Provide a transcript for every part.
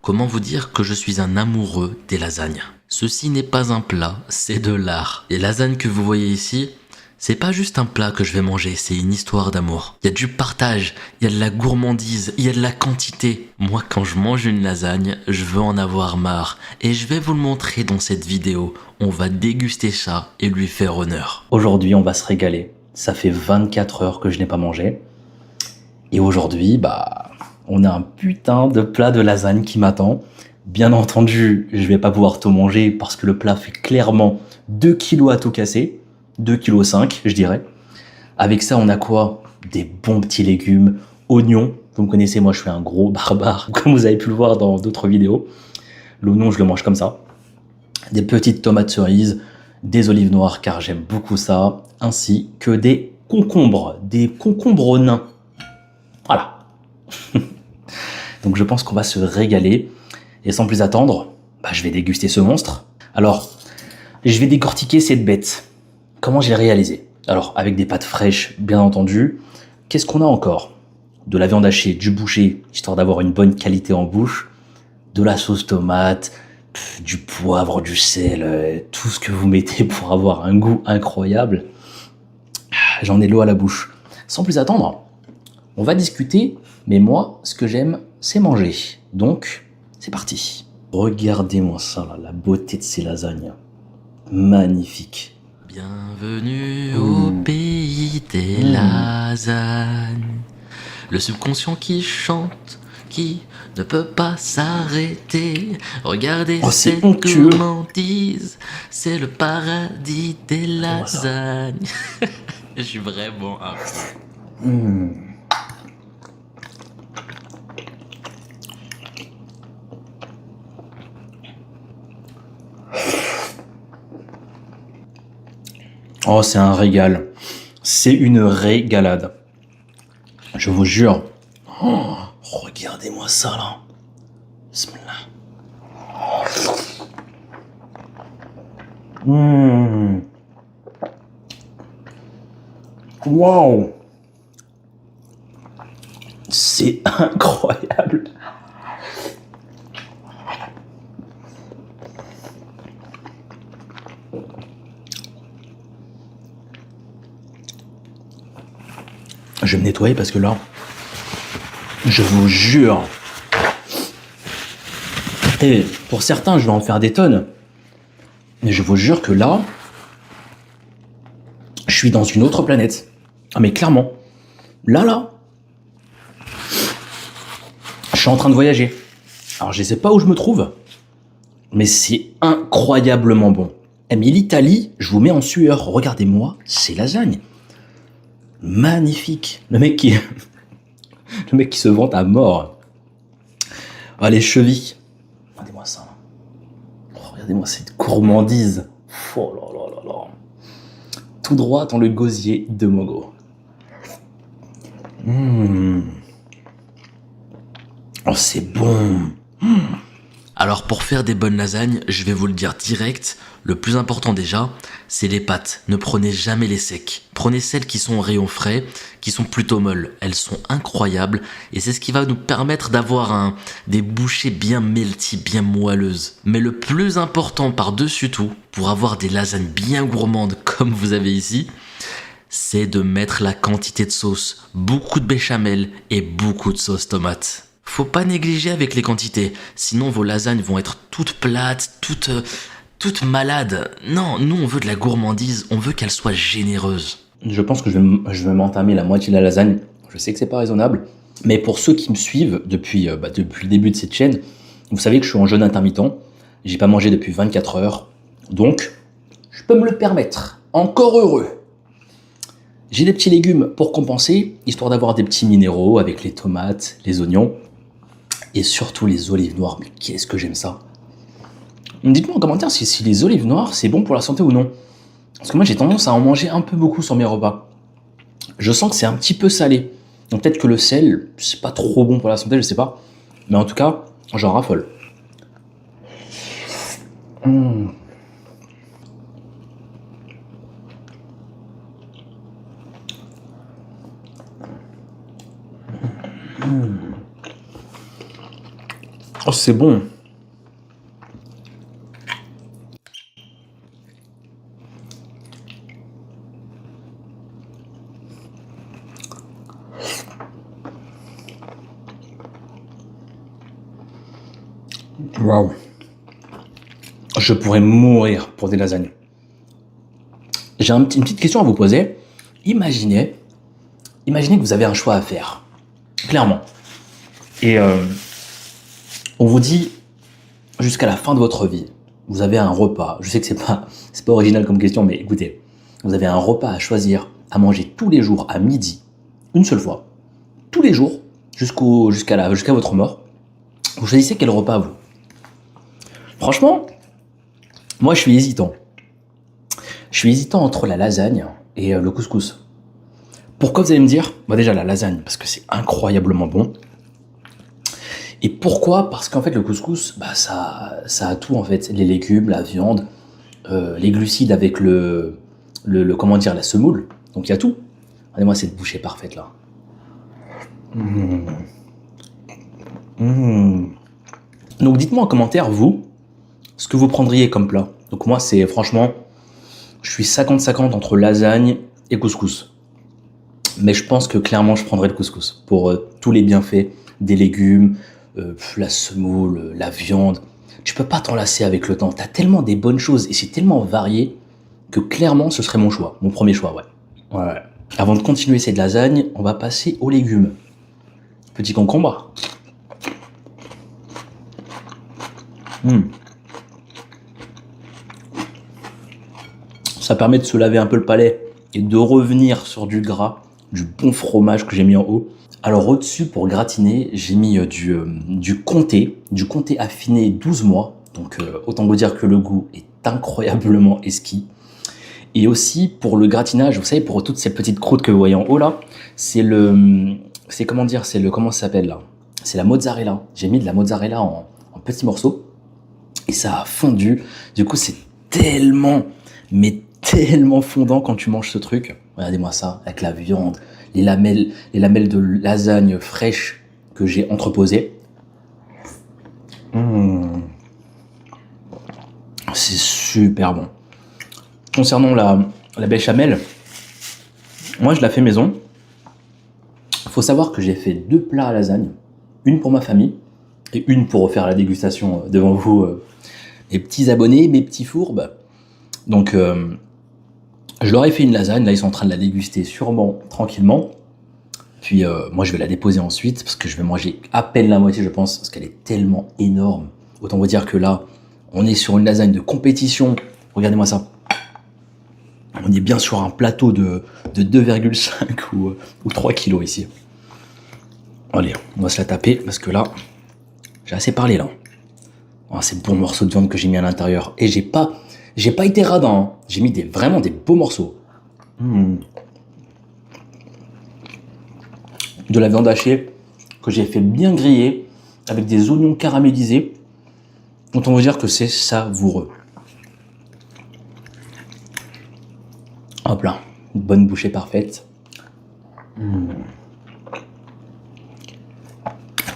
Comment vous dire que je suis un amoureux des lasagnes? Ceci n'est pas un plat, c'est de l'art. Les lasagnes que vous voyez ici, c'est pas juste un plat que je vais manger, c'est une histoire d'amour. Il y a du partage, il y a de la gourmandise, il y a de la quantité. Moi, quand je mange une lasagne, je veux en avoir marre. Et je vais vous le montrer dans cette vidéo. On va déguster ça et lui faire honneur. Aujourd'hui, on va se régaler. Ça fait 24 heures que je n'ai pas mangé. Et aujourd'hui, on a un putain de plat de lasagne qui m'attend. Bien entendu, je vais pas pouvoir tout manger parce que le plat fait clairement 2 kilos à tout casser. 2,5 kg, je dirais. Avec ça, on a quoi? Des bons petits légumes, oignons. Vous me connaissez, moi je suis un gros barbare, comme vous avez pu le voir dans d'autres vidéos. L'oignon, je le mange comme ça. Des petites tomates cerises, des olives noires, car j'aime beaucoup ça, ainsi que des concombres nains. Voilà. Donc je pense qu'on va se régaler. Et sans plus attendre, je vais déguster ce monstre. Alors, je vais décortiquer cette bête. Comment j'ai réalisé? Alors, avec des pâtes fraîches, bien entendu. Qu'est-ce qu'on a encore? De la viande hachée, du boucher, histoire d'avoir une bonne qualité en bouche. De la sauce tomate, du poivre, du sel, tout ce que vous mettez pour avoir un goût incroyable. J'en ai l'eau à la bouche. Sans plus attendre, on va discuter, mais moi, ce que j'aime, c'est manger. Donc, c'est parti. Regardez-moi ça, là, la beauté de ces lasagnes. Magnifique. Bienvenue au pays des lasagnes. Le subconscient qui chante, qui ne peut pas s'arrêter. Regardez c'est cette onctueux. gourmandise, c'est le paradis des lasagnes. Je suis vraiment un... Oh, c'est un régal. C'est une régalade. Je vous jure. Oh, regardez-moi ça, là. Bismillah. Waouh. C'est incroyable. Je vais me nettoyer parce que là, je vous jure. Et pour certains, je vais en faire des tonnes. Mais je vous jure que là, je suis dans une autre planète. Ah mais clairement. Là, je suis en train de voyager. Alors je sais pas où je me trouve, mais c'est incroyablement bon. Eh, mais l'Italie, je vous mets en sueur. Regardez-moi ces lasagnes. Magnifique. Le mec qui se vante à mort. Ah, les chevilles. Regardez-moi ça. Oh, regardez-moi cette gourmandise. Oh là là là là. Tout droit dans le gosier de Mogo. Oh, c'est bon. Alors pour faire des bonnes lasagnes, je vais vous le dire direct, le plus important déjà, c'est les pâtes. Ne prenez jamais les secs. Prenez celles qui sont au rayon frais, qui sont plutôt molles. Elles sont incroyables et c'est ce qui va nous permettre d'avoir des bouchées bien melty, bien moelleuses. Mais le plus important par-dessus tout, pour avoir des lasagnes bien gourmandes comme vous avez ici, c'est de mettre la quantité de sauce. Beaucoup de béchamel et beaucoup de sauce tomate. Faut pas négliger avec les quantités, sinon vos lasagnes vont être toutes plates, toutes malades. Non, nous on veut de la gourmandise, on veut qu'elle soit généreuse. Je pense que je vais m'entamer la moitié de la lasagne. Je sais que c'est pas raisonnable, mais pour ceux qui me suivent depuis le début de cette chaîne, vous savez que je suis en jeûne intermittent. J'ai pas mangé depuis 24 heures, donc je peux me le permettre. Encore heureux. J'ai des petits légumes pour compenser, histoire d'avoir des petits minéraux avec les tomates, les oignons et surtout les olives noires. Mais qu'est-ce que j'aime ça! Dites-moi en commentaire si les olives noires c'est bon pour la santé ou non. Parce que moi j'ai tendance à en manger un peu beaucoup sur mes repas. Je sens que c'est un petit peu salé. Donc peut-être que le sel, c'est pas trop bon pour la santé, je sais pas. Mais en tout cas, j'en raffole. Oh, c'est bon. Waouh. Je pourrais mourir pour des lasagnes. J'ai une petite question à vous poser. Imaginez que vous avez un choix à faire. Clairement. Et on vous dit, jusqu'à la fin de votre vie, vous avez un repas. Je sais que c'est pas original comme question, mais écoutez, vous avez un repas à choisir, à manger tous les jours à midi, une seule fois, tous les jours, jusqu'à votre mort. Vous choisissez quel repas vous? Franchement, moi je suis hésitant. Je suis hésitant entre la lasagne et le couscous. Pourquoi vous allez me dire? Bah déjà la lasagne, parce que c'est incroyablement bon. Et pourquoi? Parce qu'en fait le couscous, bah ça a tout en fait, les légumes, la viande, les glucides avec comment dire, la semoule. Donc il y a tout. Regardez-moi cette bouchée parfaite là. Donc dites-moi en commentaire vous, ce que vous prendriez comme plat. Donc moi c'est franchement, je suis 50-50 entre lasagne et couscous. Mais je pense que clairement je prendrais le couscous pour tous les bienfaits des légumes, la semoule, la viande. Tu peux pas t'en lasser avec le temps. T'as tellement des bonnes choses et c'est tellement varié que clairement ce serait mon choix, mon premier choix, ouais. Avant de continuer cette lasagne, on va passer aux légumes. Petit concombre. Ça permet de se laver un peu le palais et de revenir sur du gras, du bon fromage que j'ai mis en haut. Alors au-dessus, pour gratiner, j'ai mis du comté affiné 12 mois. Donc autant vous dire que le goût est incroyablement exquis. Et aussi pour le gratinage, vous savez, pour toutes ces petites croûtes que vous voyez en haut là, comment ça s'appelle là? C'est la mozzarella. J'ai mis de la mozzarella en petits morceaux et ça a fondu. Du coup, c'est tellement fondant quand tu manges ce truc. Regardez-moi ça, avec la viande, les lamelles de lasagne fraîche que j'ai entreposées. C'est super bon. Concernant la béchamel, moi je la fais maison. Faut savoir que j'ai fait 2 plats à lasagne, une pour ma famille et une pour refaire la dégustation devant vous, mes petits abonnés, mes petits fourbes. Donc je leur ai fait une lasagne, là ils sont en train de la déguster sûrement tranquillement. Puis moi je vais la déposer ensuite parce que je vais manger à peine la moitié je pense, parce qu'elle est tellement énorme. Autant vous dire que là, on est sur une lasagne de compétition. Regardez-moi ça. On est bien sur un plateau de 2,5 ou 3 kilos ici. Allez, on va se la taper parce que là, j'ai assez parlé là. Oh, ces bons morceaux de viande que j'ai mis à l'intérieur. Et j'ai pas été radin, hein. J'ai mis vraiment des beaux morceaux. De la viande hachée que j'ai fait bien griller avec des oignons caramélisés. Dont on va dire que c'est savoureux. Hop là, une bonne bouchée parfaite.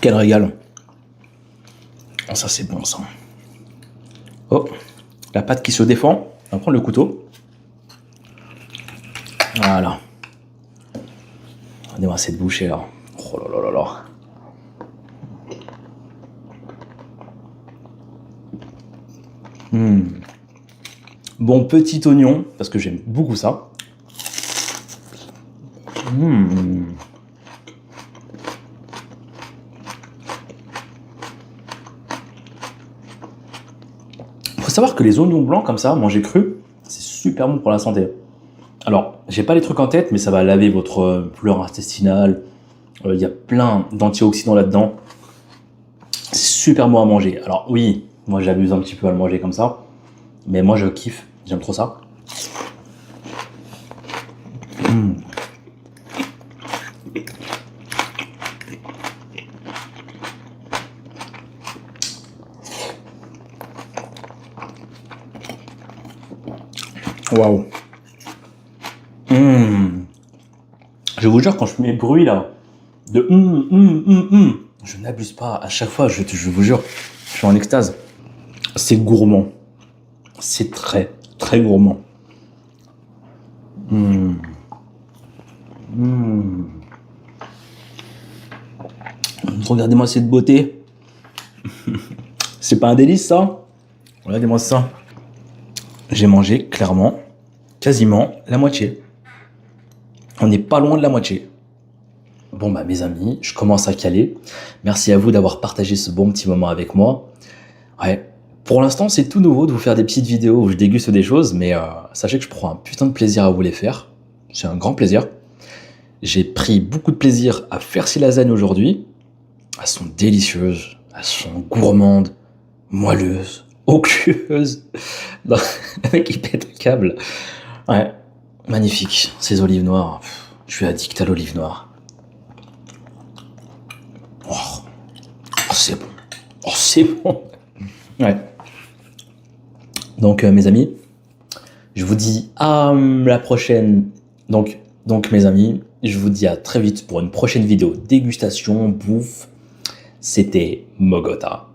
Quel régal. Oh, ça c'est bon ça. Oh, la pâte qui se défend. On va prendre le couteau. Voilà. Regardez-moi cette bouchée là. Oh là là là là. Bon, petit oignon, parce que j'aime beaucoup ça. Faut savoir que les oignons blancs comme ça, manger cru, c'est super bon pour la santé. Alors, j'ai pas les trucs en tête, mais ça va laver votre flore intestinale. Il y a plein d'antioxydants là-dedans. C'est super bon à manger. Alors oui, moi j'abuse un petit peu à le manger comme ça. Mais moi je kiffe, j'aime trop ça. Waouh. Je vous jure, quand je fais mes bruits là, de Je n'abuse pas. À chaque fois, je vous jure, je suis en extase. C'est gourmand. C'est très, très gourmand. Regardez-moi cette beauté. C'est pas un délice, ça? Regardez-moi ça. J'ai mangé, clairement, quasiment la moitié. On n'est pas loin de la moitié. Bon, bah, mes amis, je commence à caler. Merci à vous d'avoir partagé ce bon petit moment avec moi. Ouais. Pour l'instant, c'est tout nouveau de vous faire des petites vidéos où je déguste des choses, mais sachez que je prends un putain de plaisir à vous les faire. C'est un grand plaisir. J'ai pris beaucoup de plaisir à faire ces lasagnes aujourd'hui. Elles sont délicieuses, elles sont gourmandes, moelleuses, onctueuses. Non, le mec il pète un câble. Ouais, magnifique, ces olives noires. Je suis addict à l'olive noire. Oh, c'est bon. Oh, c'est bon. Ouais. Donc, mes amis, je vous dis à la prochaine. Donc, mes amis, je vous dis à très vite pour une prochaine vidéo dégustation, bouffe. C'était Mogota.